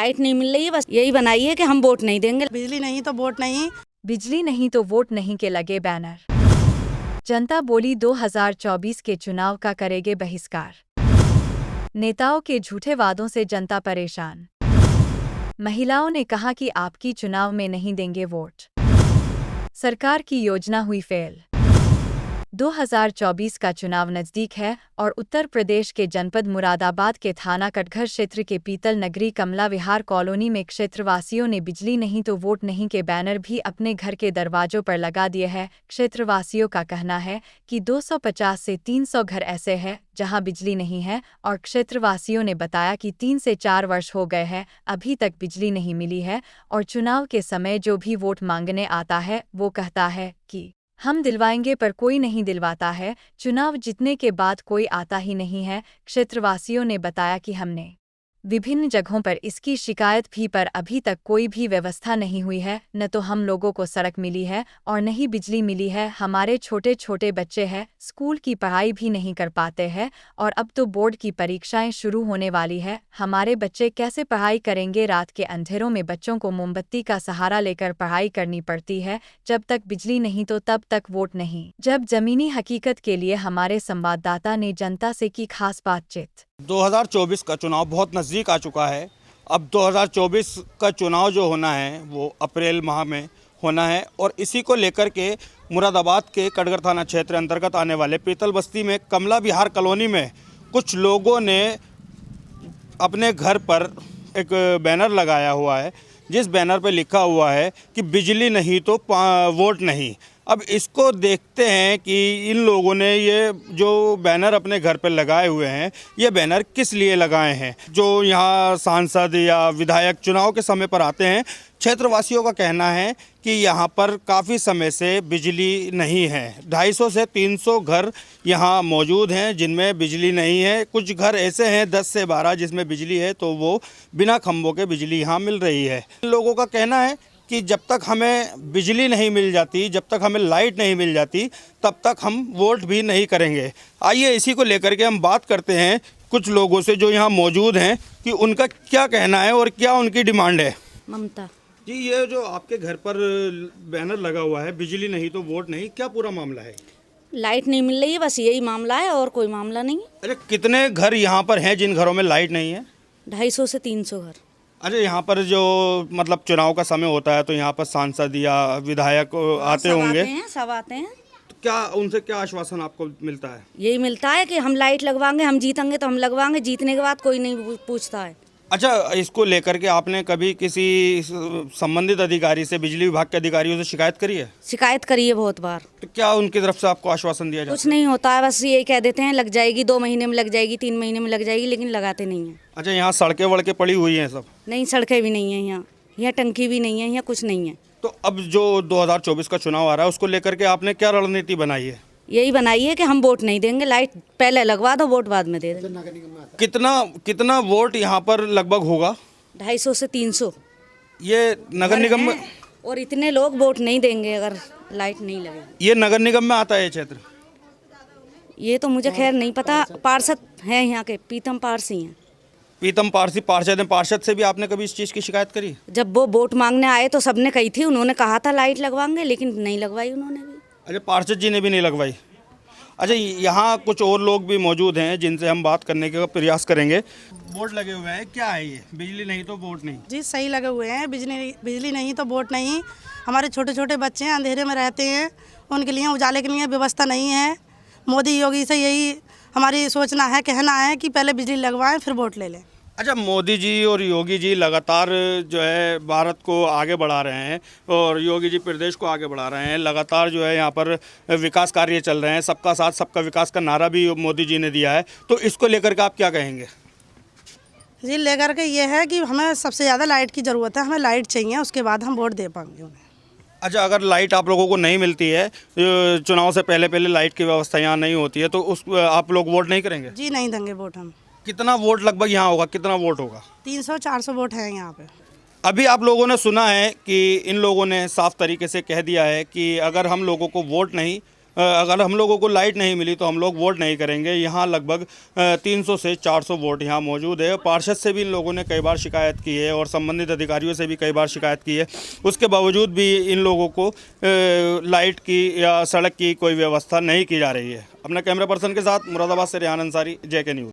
Light नहीं मिल रही है, बस यही बनाई है कि हम वोट नहीं देंगे। बिजली नहीं तो वोट नहीं। बिजली नहीं तो वोट नहीं के लगे बैनर। जनता बोली 2024 के चुनाव का करेंगे बहिष्कार। नेताओं के झूठे वादों से जनता परेशान। महिलाओं ने कहा कि आपकी चुनाव में नहीं देंगे वोट। सरकार की योजना हुई फेल। 2024 का चुनाव नजदीक है और उत्तर प्रदेश के जनपद मुरादाबाद के थाना कटघर क्षेत्र के पीतल नगरी कमला विहार कॉलोनी में क्षेत्रवासियों ने बिजली नहीं तो वोट नहीं के बैनर भी अपने घर के दरवाजों पर लगा दिए हैं। क्षेत्रवासियों का कहना है कि 250 से 300 घर ऐसे हैं जहां बिजली नहीं है और क्षेत्रवासियों ने बताया कि 3 से 4 वर्ष हो गए हैं, अभी तक बिजली नहीं मिली है और चुनाव के समय जो भी वोट मांगने आता है वो कहता है कि हम दिलवाएंगे, पर कोई नहीं दिलवाता है। चुनाव जीतने के बाद कोई आता ही नहीं है। क्षेत्रवासियों ने बताया कि हमने विभिन्न जगहों पर इसकी शिकायत भी, पर अभी तक कोई भी व्यवस्था नहीं हुई है। न तो हम लोगों को सड़क मिली है और न ही बिजली मिली है। हमारे छोटे छोटे बच्चे हैं, स्कूल की पढ़ाई भी नहीं कर पाते हैं और अब तो बोर्ड की परीक्षाएं शुरू होने वाली है। हमारे बच्चे कैसे पढ़ाई करेंगे? रात के अंधेरों में बच्चों को मोमबत्ती का सहारा लेकर पढ़ाई करनी पड़ती है। जब तक बिजली नहीं तो तब तक वोट नहीं। जब जमीनी हकीकत के लिए हमारे संवाददाता ने जनता से की खास बातचीत। 2024 का चुनाव बहुत नज़दीक आ चुका है। अब 2024 का चुनाव जो होना है वो अप्रैल माह में होना है और इसी को लेकर के मुरादाबाद के कटघर थाना क्षेत्र अंतर्गत आने वाले पीतल बस्ती में कमला विहार कॉलोनी में कुछ लोगों ने अपने घर पर एक बैनर लगाया हुआ है, जिस बैनर पर लिखा हुआ है कि बिजली नहीं तो वोट नहीं। अब इसको देखते हैं कि इन लोगों ने ये जो बैनर अपने घर पर लगाए हुए हैं, ये बैनर किस लिए लगाए हैं। जो यहाँ सांसद या विधायक चुनाव के समय पर आते हैं, क्षेत्रवासियों का कहना है कि यहाँ पर काफ़ी समय से बिजली नहीं है। 250 से 300 घर यहाँ मौजूद हैं जिनमें बिजली नहीं है। कुछ घर ऐसे हैं 10 से 12 जिसमें बिजली है, तो वो बिना खंभों के बिजली यहाँ मिल रही है। लोगों का कहना है कि जब तक हमें बिजली नहीं मिल जाती, जब तक हमें लाइट नहीं मिल जाती, तब तक हम वोट भी नहीं करेंगे। आइए इसी को लेकर के हम बात करते हैं कुछ लोगों से जो यहाँ मौजूद हैं कि उनका क्या कहना है और क्या उनकी डिमांड है। ममता जी, ये जो आपके घर पर बैनर लगा हुआ है बिजली नहीं तो वोट नहीं, क्या पूरा मामला है? लाइट नहीं मिल रही है, बस यही मामला है और कोई मामला नहीं। अरे कितने घर यहाँ पर हैं जिन घरों में लाइट नहीं है? 250 से 300 घर। अरे यहाँ पर जो मतलब चुनाव का समय होता है तो यहाँ पर सांसद या विधायक आते होंगे, सब आते हैं। तो क्या उनसे क्या आश्वासन आपको मिलता है? यही मिलता है कि हम लाइट लगवाएंगे, हम जीतेंगे तो हम लगवाएंगे, जीतने के बाद कोई नहीं पूछता है। अच्छा, इसको लेकर के आपने कभी किसी संबंधित अधिकारी से, बिजली विभाग के अधिकारियों से शिकायत करी है? शिकायत करी है बहुत बार। तो क्या उनकी तरफ से आपको आश्वासन दिया जाता है? कुछ नहीं होता है, बस यही कह देते हैं लग जाएगी, 2 महीने में लग जाएगी, 3 महीने में लग जाएगी, लेकिन लगाते नहीं हैं। अच्छा, यहाँ सड़कें वड़कें पड़ी हुई हैं सब? नहीं, सड़कें भी नहीं है यहाँ टंकी भी नहीं है, यहाँ कुछ नहीं है। तो अब जो 2024 का चुनाव आ रहा है उसको लेकर के आपने क्या रणनीति बनाई है? यही बनाई है कि हम वोट नहीं देंगे, लाइट पहले लगवा दो, वोट बाद में दे देंगे। कितना वोट यहाँ पर लगभग होगा? 250 से 300 ये नगर निगम में, और इतने लोग वोट नहीं देंगे अगर लाइट नहीं लगेगी। ये नगर निगम में आता है ये क्षेत्र? ये तो मुझे खैर नहीं पता। पार्षद हैं यहाँ के, पीतम पारसी हैं। पीतम पारसी पार्षद हैं। पार्षद से भी आपने कभी इस चीज़ की शिकायत करी? जब वो वोट मांगने आए तो सबने कही थी, उन्होंने कहा था लाइट लगवाएंगे, लेकिन नहीं लगवाई उन्होंने भी। अच्छा, पार्षद जी ने भी नहीं लगवाई। अच्छा, यहाँ कुछ और लोग भी मौजूद हैं जिनसे हम बात करने का प्रयास करेंगे। बोर्ड लगे हुए हैं, क्या है ये? बिजली नहीं तो वोट नहीं। जी सही लगे हुए हैं। बिजली नहीं तो वोट नहीं। हमारे छोटे छोटे बच्चे हैं, अंधेरे में रहते हैं, उनके लिए उजाले के लिए व्यवस्था नहीं है। मोदी योगी से यही हमारी सोचना है, कहना है कि पहले बिजली लगवाएं फिर वोट ले लें। अच्छा, मोदी जी और योगी जी लगातार जो है भारत को आगे बढ़ा रहे हैं और योगी जी प्रदेश को आगे बढ़ा रहे हैं। लगातार जो है यहाँ पर विकास कार्य चल रहे हैं। सबका साथ सबका विकास का नारा भी मोदी जी ने दिया है, तो इसको लेकर के आप क्या कहेंगे? जी, लेकर के ये है कि हमें सबसे ज़्यादा लाइट की ज़रूरत है, हमें लाइट चाहिए, उसके बाद हम वोट दे पाएंगे उन्हें। अच्छा, अगर लाइट आप लोगों को नहीं मिलती है, चुनाव से पहले लाइट की व्यवस्था यहाँ नहीं होती है, तो उस आप लोग वोट नहीं करेंगे? जी नहीं देंगे वोट हम। कितना वोट लगभग यहाँ होगा? कितना वोट होगा? 300-400 वोट हैं यहाँ पे। अभी आप लोगों ने सुना है कि इन लोगों ने साफ तरीके से कह दिया है कि अगर हम लोगों को वोट नहीं अगर हम लोगों को लाइट नहीं मिली तो हम लोग वोट नहीं करेंगे। यहाँ लगभग 300 से 400 वोट यहाँ मौजूद है। पार्षद से भी इन लोगों ने कई बार शिकायत की है और संबंधित अधिकारियों से भी कई बार शिकायत की है। उसके बावजूद भी इन लोगों को लाइट की या सड़क की कोई व्यवस्था नहीं की जा रही है। अपने कैमरा पर्सन के साथ मुरादाबाद से रेहान अंसारी, JK न्यूज़।